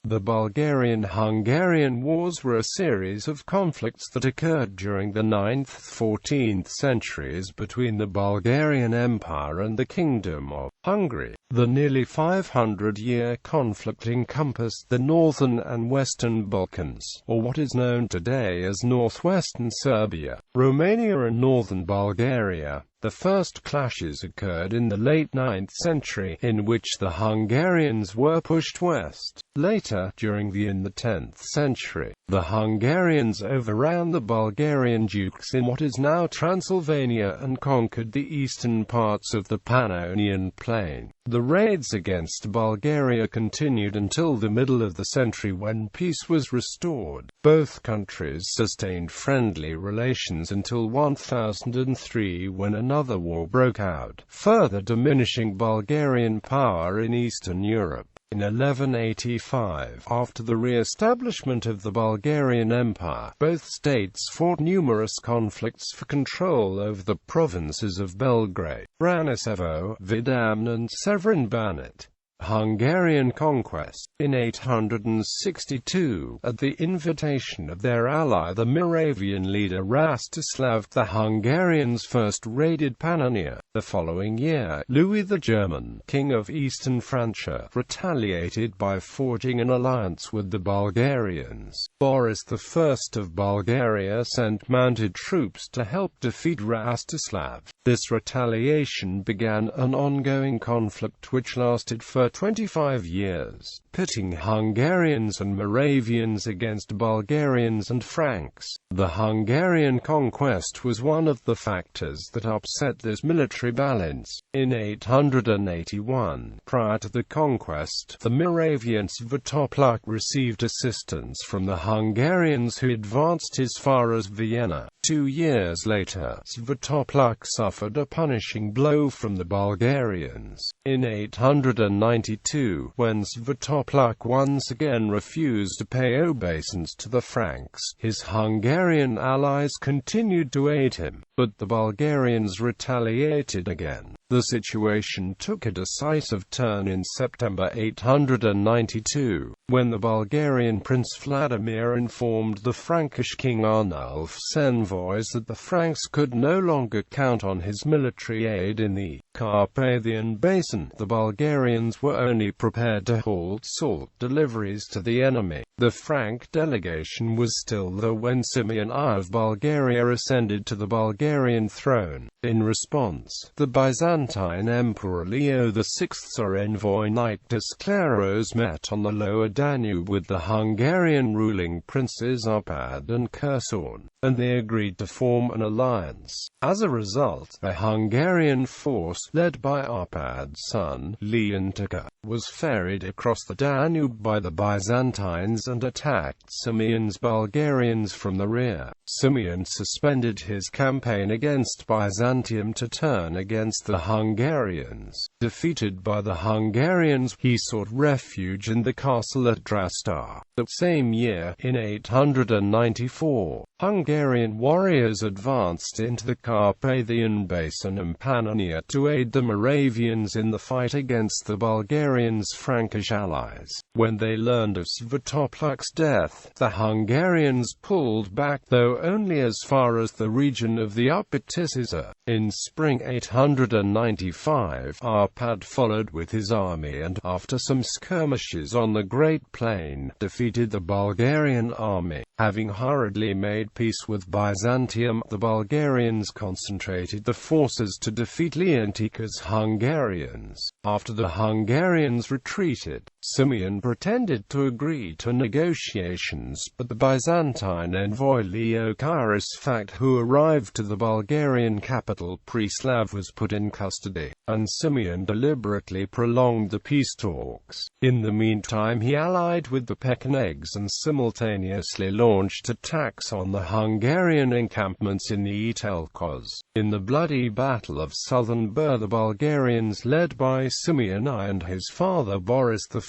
The Bulgarian-Hungarian Wars were a series of conflicts that occurred during the 9th–14th centuries between the Bulgarian Empire and the Kingdom of Hungary. The nearly 500-year conflict encompassed the northern and western Balkans, or what is known today as northwestern Serbia, Romania and northern Bulgaria. The first clashes occurred in the late 9th century, in which the Hungarians were pushed west. Later, during the 10th century, the Hungarians overran the Bulgarian dukes in what is now Transylvania and conquered the eastern parts of the Pannonian Plain. The raids against Bulgaria continued until the middle of the century, when peace was restored. Both countries sustained friendly relations until 1003, when another war broke out, further diminishing Bulgarian power in Eastern Europe. In 1185, after the re-establishment of the Bulgarian Empire, both states fought numerous conflicts for control over the provinces of Belgrade, Braničevo, Vidame and Severin Banat. Hungarian conquest. In 862, at the invitation of their ally the Moravian leader Rastislav, the Hungarians first raided Pannonia. The following year, Louis the German, king of Eastern Francia, retaliated by forging an alliance with the Bulgarians. Boris I of Bulgaria sent mounted troops to help defeat Rastislav. This retaliation began an ongoing conflict which lasted for 25 years, pitting Hungarians and Moravians against Bulgarians and Franks. The Hungarian conquest was one of the factors that upset this military balance. In 881, prior to the conquest, the Moravian Svetopluk received assistance from the Hungarians, who advanced as far as Vienna. 2 years later, Svetopluk suffered a punishing blow from the Bulgarians. In 892, when Svetopluk once again refused to pay obeisance to the Franks, his Hungarian allies continued to aid him, but the Bulgarians retaliated again. The situation took a decisive turn in September 892, when the Bulgarian Prince Vladimir informed the Frankish king Arnulf's envoys that the Franks could no longer count on his military aid in the Carpathian Basin. The Bulgarians were only prepared to halt salt deliveries to the enemy. The Frank delegation was still there when Simeon I of Bulgaria ascended to the Bulgarian throne. In response, the Byzantine Emperor Leo VI's envoy Nyctus Claros met on the lower Danube with the Hungarian ruling princes Arpad and Kherson, and they agreed to form an alliance. As a result, a Hungarian force, led by Arpad's son, Leon Teka, was ferried across the Danube by the Byzantines and attacked Simeon's Bulgarians from the rear. Simeon suspended his campaign against Byzantium to turn against the Hungarians. Defeated by the Hungarians, he sought refuge in the castle at Drastar. The same year, in 894, Hungarian warriors advanced into the Carpathian Basin and Pannonia to aid the Moravians in the fight against the Bulgarians' Frankish allies. When they learned of Svetopluk's death, the Hungarians pulled back, though only as far as the region of the Upper Tisa. In spring 895, Arpad followed with his army and, after some skirmishes on the Great Plain, defeated the Bulgarian army. Having hurriedly made peace with Byzantium, the Bulgarians concentrated the forces to defeat Leontika's Hungarians. After the Hungarians retreated, Simeon pretended to agree to negotiations, but the Byzantine envoy Leo Kyrosfakt, who arrived to the Bulgarian capital Preslav, was put in custody, and Simeon deliberately prolonged the peace talks. In the meantime, he allied with the Pechenegs and simultaneously launched attacks on the Hungarian encampments in the Etelkos. In the bloody Battle of Southern Bur, the Bulgarians, led by Simeon I and his father Boris I,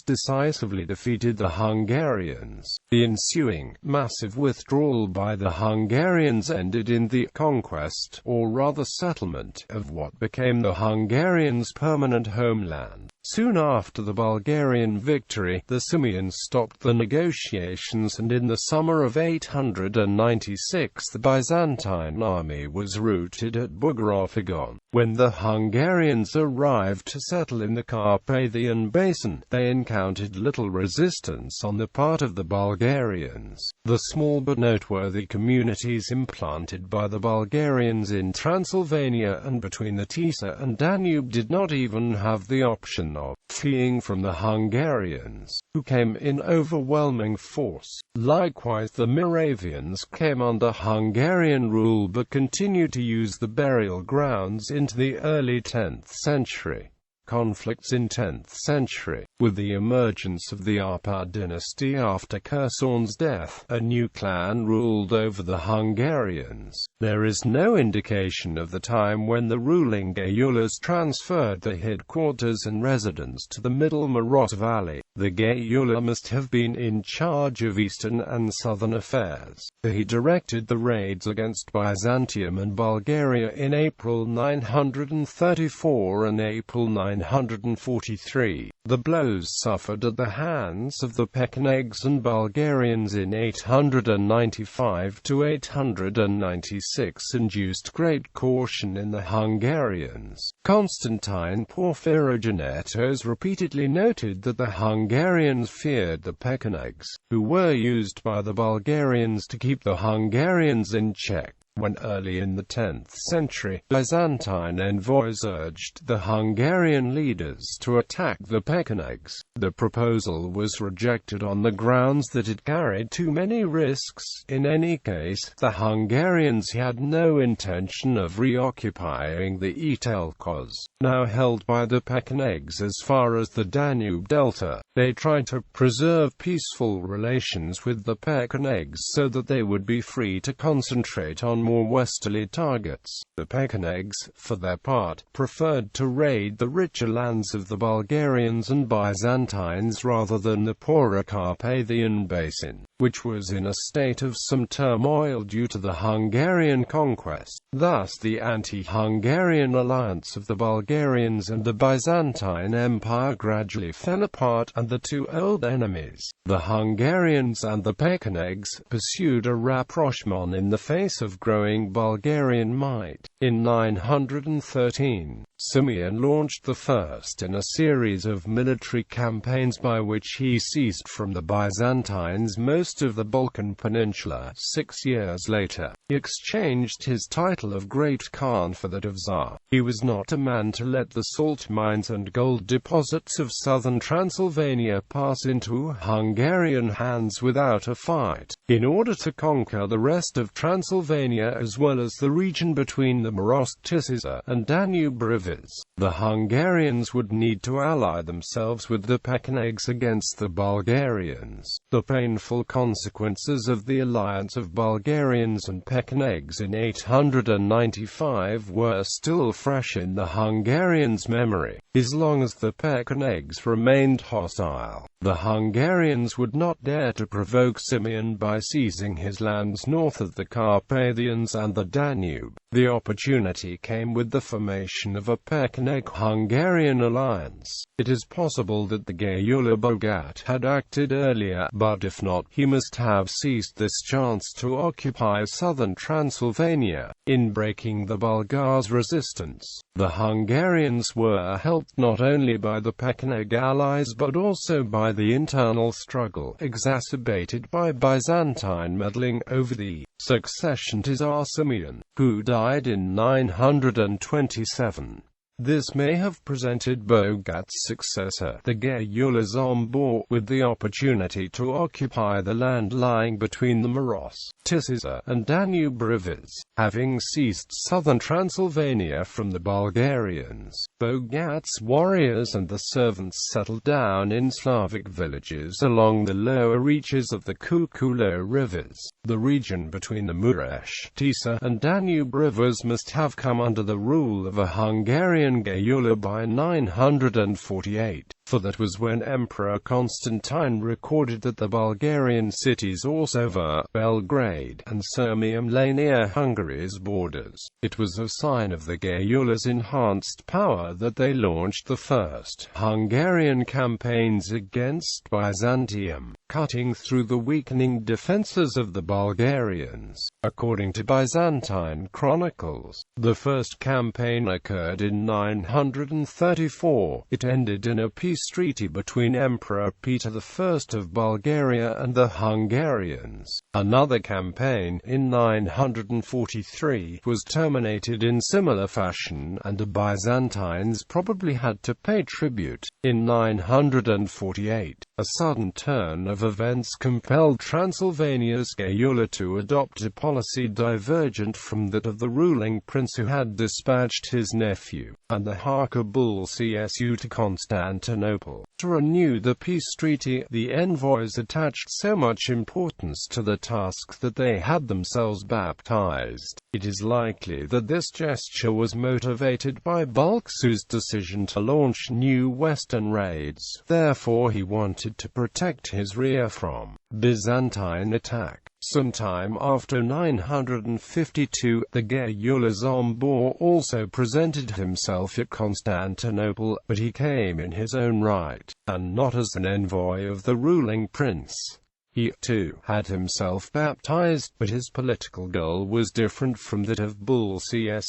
decisively defeated the Hungarians. The ensuing, massive withdrawal by the Hungarians ended in the conquest, or rather settlement, of what became the Hungarians' permanent homeland. Soon after the Bulgarian victory, the Simians stopped the negotiations, and in the summer of 896 the Byzantine army was routed at Bulgaria.The. When the Hungarians arrived to settle in the Carpathian Basin, they encountered little resistance on the part of the Bulgarians. The small but noteworthy communities implanted by the Bulgarians in Transylvania and between the Tisa and Danube did not even have the option of fleeing from the Hungarians, who came in overwhelming force. Likewise, the Moravians came under Hungarian rule but continued to use the burial grounds into the early 10th century. Conflicts in 10th century. With the emergence of the Arpad dynasty after Kherson's death, a new clan ruled over the Hungarians. There is no indication of the time when the ruling Gayulas transferred the headquarters and residence to the Middle Maros Valley. The Gayula must have been in charge of eastern and southern affairs. He directed the raids against Byzantium and Bulgaria in April 934 and April 943. The blows suffered at the hands of the Pechenegs and Bulgarians in 895 to 896 induced great caution in the Hungarians. Constantine Porphyrogenetos repeatedly noted that the Hungarians feared the Pechenegs, who were used by the Bulgarians to keep the Hungarians in check. When early in the 10th century, Byzantine envoys urged the Hungarian leaders to attack the Pechenegs, the proposal was rejected on the grounds that it carried too many risks. In any case, the Hungarians had no intention of reoccupying the Etelkos, now held by the Pechenegs as far as the Danube Delta. They tried to preserve peaceful relations with the Pechenegs so that they would be free to concentrate on more westerly targets. The Pechenegs, for their part, preferred to raid the richer lands of the Bulgarians and Byzantines rather than the poorer Carpathian Basin, which was in a state of some turmoil due to the Hungarian conquest. Thus the anti-Hungarian alliance of the Bulgarians and the Byzantine Empire gradually fell apart, and the two old enemies, the Hungarians and the Pechenegs, pursued a rapprochement in the face of growing Bulgarian might. In 913, Simeon launched the first in a series of military campaigns by which he seized from the Byzantines most of the Balkan Peninsula. 6 years later, he exchanged his title of Great Khan for that of Tsar. He was not a man to let the salt mines and gold deposits of southern Transylvania pass into Hungarian hands without a fight. In order to conquer the rest of Transylvania as well as the region between the Maros-Tisa and Danube rivers, the Hungarians would need to ally themselves with the Pechenegs against the Bulgarians. The painful consequences of the alliance of Bulgarians and Pechenegs in 895 were still fresh in the Hungarians' memory. As long as the Pechenegs remained hostile, the Hungarians would not dare to provoke Simeon by seizing his lands north of the Carpathians and the Danube. The opportunity came with the formation of a Pecheneg-Hungarian alliance. It is possible that the Gayula Bogat had acted earlier, but if not, he must have seized this chance to occupy southern Transylvania. In breaking the Bulgars' resistance, the Hungarians were helped not only by the Pecheneg allies but also by the internal struggle exacerbated by Byzantine meddling over the succession to Tsar Simeon, who died in 927. This may have presented Bogat's successor, the Gayula Zombor, with the opportunity to occupy the land lying between the Maros, Tisa, and Danube rivers. Having seized southern Transylvania from the Bulgarians, Bogat's warriors and the servants settled down in Slavic villages along the lower reaches of the Kukulo rivers. The region between the Muresh, Tisa, and Danube rivers must have come under the rule of a Hungarian Gayula by 948. for that was when Emperor Constantine recorded that the Bulgarian cities Orsova, Belgrade, and Sirmium lay near Hungary's borders. It was a sign of the Gayulas' enhanced power that they launched the first Hungarian campaigns against Byzantium, cutting through the weakening defences of the Bulgarians. According to Byzantine chronicles, the first campaign occurred in 934. It ended in a peace treaty between Emperor Peter I of Bulgaria and the Hungarians. Another campaign, in 943, was terminated in similar fashion, and the Byzantines probably had to pay tribute. In 948, a sudden turn of events compelled Transylvania's Gayula to adopt a policy divergent from that of the ruling prince who had dispatched his nephew, and the Harker Bulgaria to Constantinople. To renew the peace treaty, the envoys attached so much importance to the task that they had themselves baptized. It is likely that this gesture was motivated by Bulga's decision to launch new western raids. Therefore he wanted to protect his rear from Byzantine attack. Sometime after 952, the Gayula Zombor also presented himself at Constantinople, but he came in his own right, and not as an envoy of the ruling prince. He, too, had himself baptized, but his political goal was different from that of Bulgaria.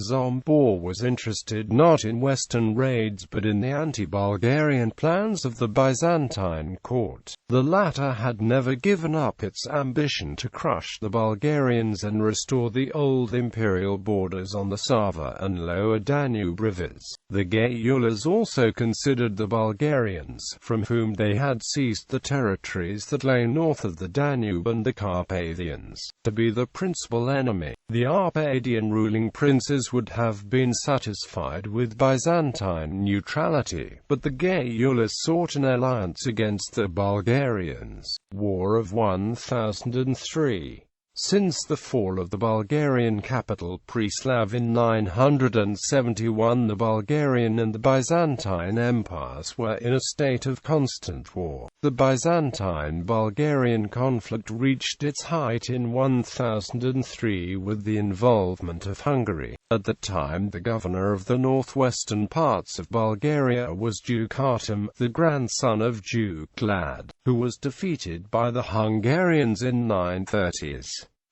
Zombor was interested not in western raids but in the anti-Bulgarian plans of the Byzantine court. The latter had never given up its ambition to crush the Bulgarians and restore the old imperial borders on the Sava and Lower Danube rivers. The Gayulas also considered the Bulgarians, from whom they had seized the territories that lay north of the Danube, and the Carpathians, to be the principal enemy. The Arpadian ruling princes would have been satisfied with Byzantine neutrality, but the Gayulas sought an alliance against the Bulgarians. War of 1003. Since the fall of the Bulgarian capital Preslav in 971, the Bulgarian and the Byzantine empires were in a state of constant war. The Byzantine-Bulgarian conflict reached its height in 1003 with the involvement of Hungary. At the time, the governor of the northwestern parts of Bulgaria was Duke Artem, the grandson of Duke Vlad, who was defeated by the Hungarians in 930s.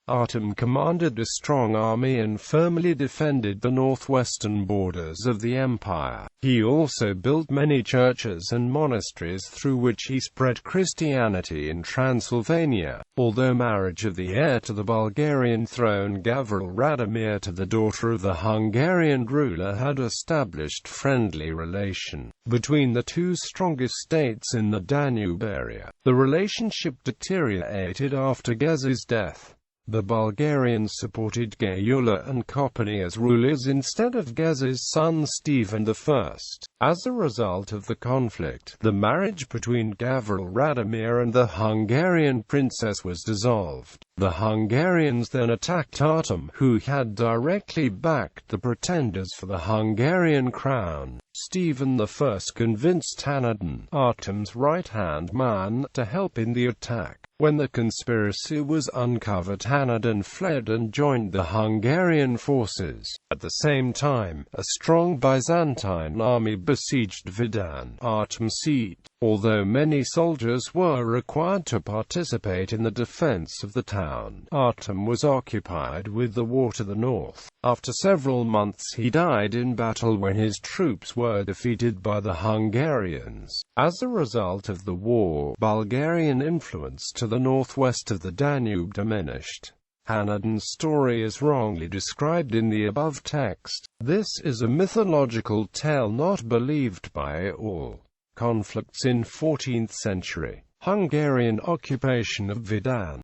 Artem commanded a strong army and firmly defended the northwestern borders of the empire. He also built many churches and monasteries through which he spread Christianity in Transylvania. Although marriage of the heir to the Bulgarian throne Gavril Radomir to the daughter of the Hungarian ruler had established friendly relation between the two strongest states in the Danube area, the relationship deteriorated after Gez's death. The Bulgarians supported Gayula and Kopani as rulers instead of Gez's son Stephen I. As a result of the conflict, the marriage between Gavril Radomir and the Hungarian princess was dissolved. The Hungarians then attacked Artem, who had directly backed the pretenders for the Hungarian crown. Stephen I convinced Hanadan, Artem's right-hand man, to help in the attack. When the conspiracy was uncovered, Hanadan fled and joined the Hungarian forces. At the same time, a strong Byzantine army besieged Vidan, Artem's seat. Although many soldiers were required to participate in the defense of the town, Artem was occupied with the war to the north. After several months he died in battle when his troops were defeated by the Hungarians. As a result of the war, Bulgarian influence to the northwest of the Danube diminished. Hanadan's story is wrongly described in the above text. This is a mythological tale not believed by all. Conflicts in 14th century. Hungarian occupation of Vidan.